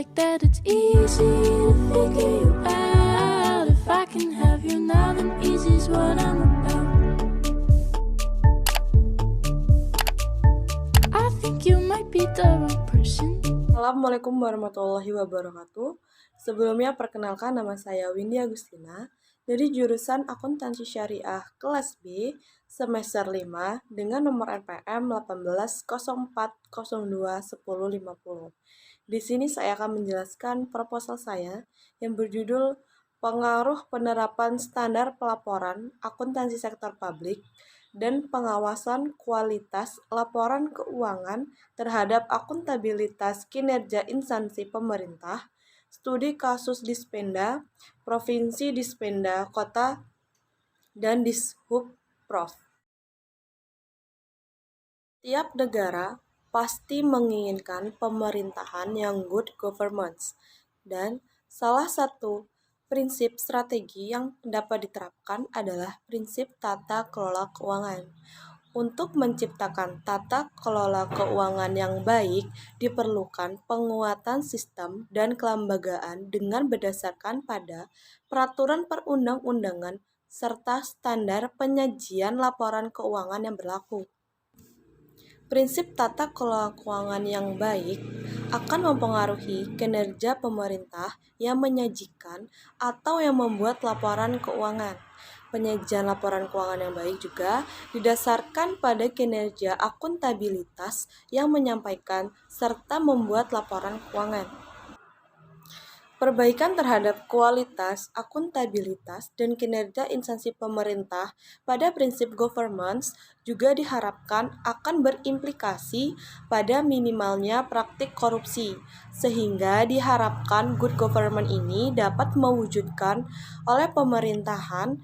like that it's easy to figure you out. If I can have you now, then easy's what I'm about. I think you might be the wrong person. Assalamualaikum warahmatullahi wabarakatuh. Sebelumnya perkenalkan, nama saya Windy Agustina dari jurusan Akuntansi Syariah kelas B semester 5 dengan nomor NPM 1804021050. Di sini saya akan menjelaskan proposal saya yang berjudul Pengaruh Penerapan Standar Pelaporan Akuntansi Sektor Publik dan pengawasan kualitas laporan keuangan terhadap akuntabilitas kinerja instansi pemerintah, studi kasus Dispenda, Provinsi Dispenda, Kota, dan Dishub Prof. Tiap negara pasti menginginkan pemerintahan yang good governance, dan salah satu prinsip strategi yang dapat diterapkan adalah prinsip tata kelola keuangan. Untuk menciptakan tata kelola keuangan yang baik, diperlukan penguatan sistem dan kelembagaan dengan berdasarkan pada peraturan perundang-undangan serta standar penyajian laporan keuangan yang berlaku. Prinsip tata kelola keuangan yang baik akan mempengaruhi kinerja pemerintah yang menyajikan atau yang membuat laporan keuangan. Penyajian laporan keuangan yang baik juga didasarkan pada kinerja akuntabilitas yang menyampaikan serta membuat laporan keuangan. Perbaikan terhadap kualitas, akuntabilitas, dan kinerja instansi pemerintah pada prinsip governance juga diharapkan akan berimplikasi pada minimalnya praktik korupsi, sehingga diharapkan good government ini dapat mewujudkan oleh pemerintahan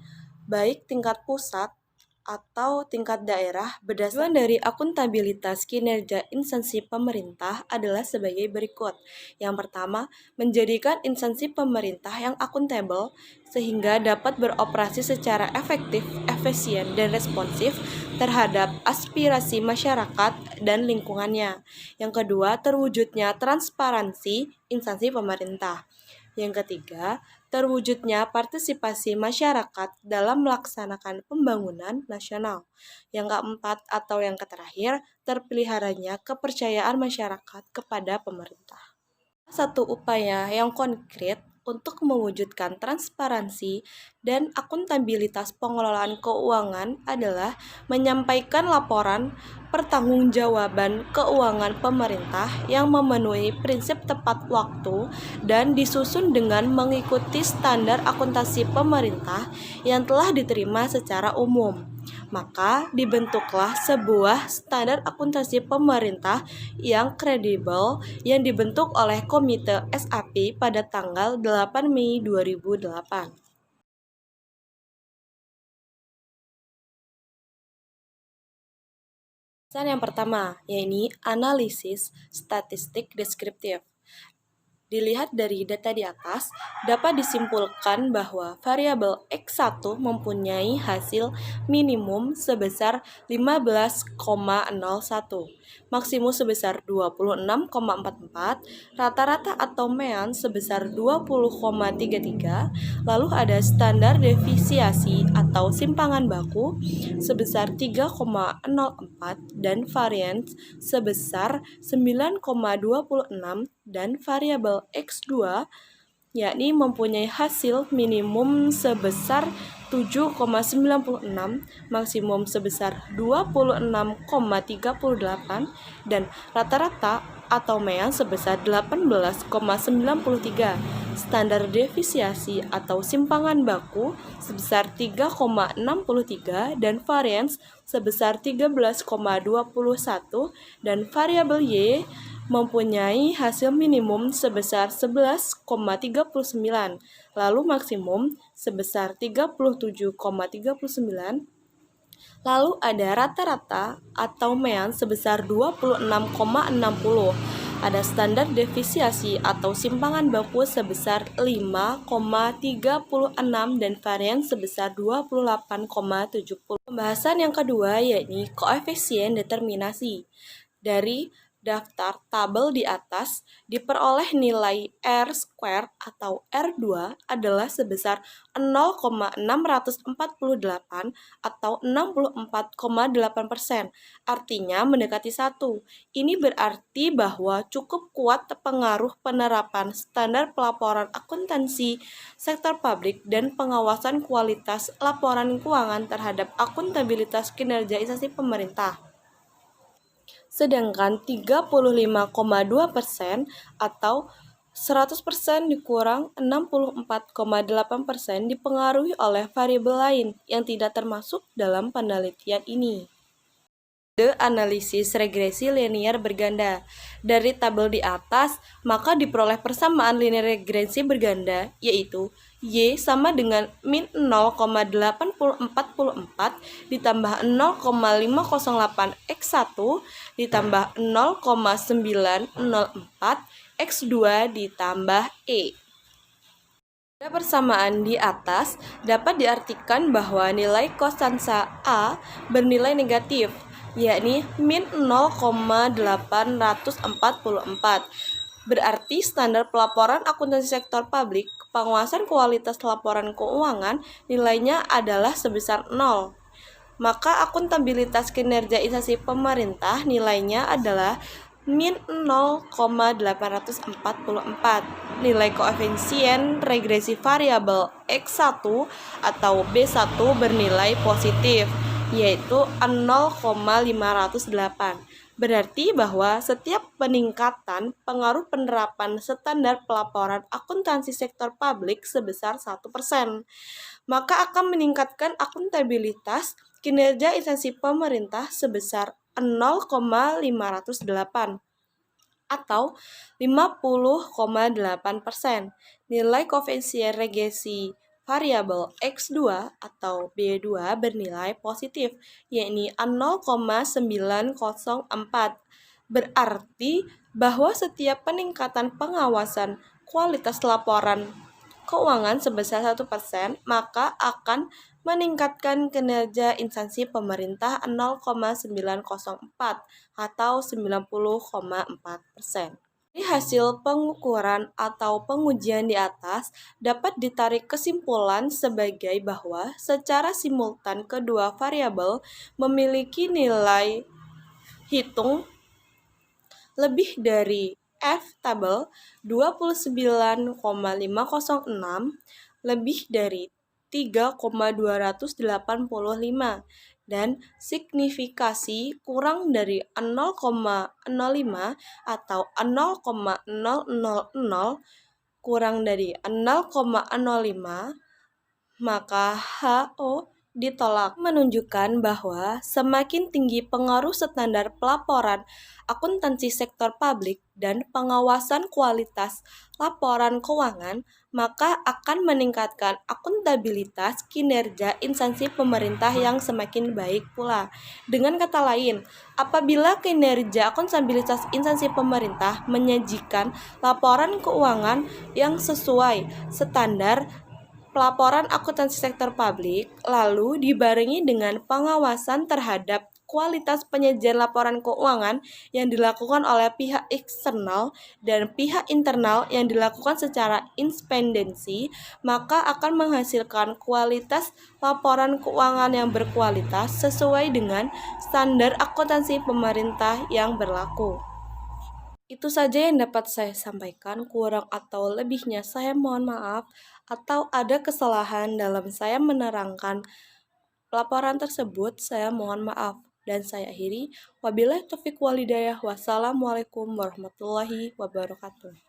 baik tingkat pusat atau tingkat daerah. Berdasarkan dari akuntabilitas kinerja instansi pemerintah adalah sebagai berikut. Yang pertama, menjadikan instansi pemerintah yang akuntabel sehingga dapat beroperasi secara efektif, efisien, dan responsif terhadap aspirasi masyarakat dan lingkungannya. Yang kedua, terwujudnya transparansi instansi pemerintah. Yang ketiga, terwujudnya partisipasi masyarakat dalam melaksanakan pembangunan nasional. Yang keempat atau yang terakhir, terpeliharanya kepercayaan masyarakat kepada pemerintah. Satu upaya yang konkret untuk mewujudkan transparansi dan akuntabilitas pengelolaan keuangan adalah menyampaikan laporan pertanggungjawaban keuangan pemerintah yang memenuhi prinsip tepat waktu dan disusun dengan mengikuti standar akuntansi pemerintah yang telah diterima secara umum. Maka dibentuklah sebuah standar akuntansi pemerintah yang kredibel yang dibentuk oleh Komite SAP pada tanggal 8 Mei 2008. Yang pertama, yaitu analisis statistik deskriptif. Dilihat dari data di atas, dapat disimpulkan bahwa variabel X1 mempunyai hasil minimum sebesar 15,01, maksimum sebesar 26,44, rata-rata atau mean sebesar 20,33, lalu ada standar defisiasi atau simpangan baku sebesar 3,04 dan varians sebesar 9,26 dan variabel X2 yakni mempunyai hasil minimum sebesar 7,96, maksimum sebesar 26,38 dan rata-rata atau mean sebesar 18,93. Standar defisiasi atau simpangan baku sebesar 3,63 dan varians sebesar 13,21 dan variabel Y mempunyai hasil minimum sebesar 11,39, lalu maksimum sebesar 37,39, lalu ada rata-rata atau mean sebesar 26,60, ada standar defisiasi atau simpangan baku sebesar 5,36 dan varian sebesar 28,70. Pembahasan yang kedua yakni koefisien determinasi. Dari daftar tabel di atas diperoleh nilai R² atau R2 adalah sebesar 0,648 atau 64,8%, artinya mendekati 1. Ini berarti bahwa cukup kuat pengaruh penerapan standar pelaporan akuntansi sektor publik dan pengawasan kualitas laporan keuangan terhadap akuntabilitas kinerja instansi pemerintah. Sedangkan 35,2% atau 100% dikurang 64,8% dipengaruhi oleh variabel lain yang tidak termasuk dalam penelitian ini. Analisis regresi linear berganda. Dari tabel di atas, maka diperoleh persamaan linear regresi berganda, yaitu Y sama dengan min 0,8444 ditambah 0,508 X1 ditambah 0,904 X2 ditambah E. Pada persamaan di atas, dapat diartikan bahwa nilai kostansa A bernilai negatif, yakni min 0,844. Berarti standar pelaporan akuntansi sektor publik, pengawasan kualitas laporan keuangan nilainya adalah sebesar 0. Maka akuntabilitas kinerja instansi pemerintah nilainya adalah min 0,844. Nilai koefisien regresi variabel X1 atau B1 bernilai positif, yaitu 0,508. Berarti bahwa setiap peningkatan pengaruh penerapan standar pelaporan akuntansi sektor publik sebesar 1%, maka akan meningkatkan akuntabilitas kinerja instansi pemerintah sebesar 0,508 atau 50,8%. Nilai koefisien regresi variabel X2 atau B2 bernilai positif, yakni 0,904. Berarti bahwa setiap peningkatan pengawasan kualitas laporan keuangan sebesar 1%, maka akan meningkatkan kinerja instansi pemerintah 0,904 atau 90,4%. Dari hasil pengukuran atau pengujian di atas, dapat ditarik kesimpulan sebagai bahwa secara simultan kedua variabel memiliki nilai hitung lebih dari F tabel 29,506 lebih dari 3,285 dan signifikasi kurang dari 0,05 atau 0,000 kurang dari 0,05, maka HO ditolak, menunjukkan bahwa semakin tinggi pengaruh standar pelaporan akuntansi sektor publik dan pengawasan kualitas laporan keuangan, maka akan meningkatkan akuntabilitas kinerja instansi pemerintah yang semakin baik pula. Dengan kata lain, apabila kinerja akuntabilitas instansi pemerintah menyajikan laporan keuangan yang sesuai standar pelaporan akuntansi sektor publik, lalu dibarengi dengan pengawasan terhadap kualitas penyajian laporan keuangan yang dilakukan oleh pihak eksternal dan pihak internal yang dilakukan secara independensi, maka akan menghasilkan kualitas laporan keuangan yang berkualitas sesuai dengan standar akuntansi pemerintah yang berlaku. Itu saja yang dapat saya sampaikan, kurang atau lebihnya saya mohon maaf, atau ada kesalahan dalam saya menerangkan laporan tersebut, saya mohon maaf. Dan saya akhiri, wabillahi taufiq walhidayah, wassalamualaikum warahmatullahi wabarakatuh.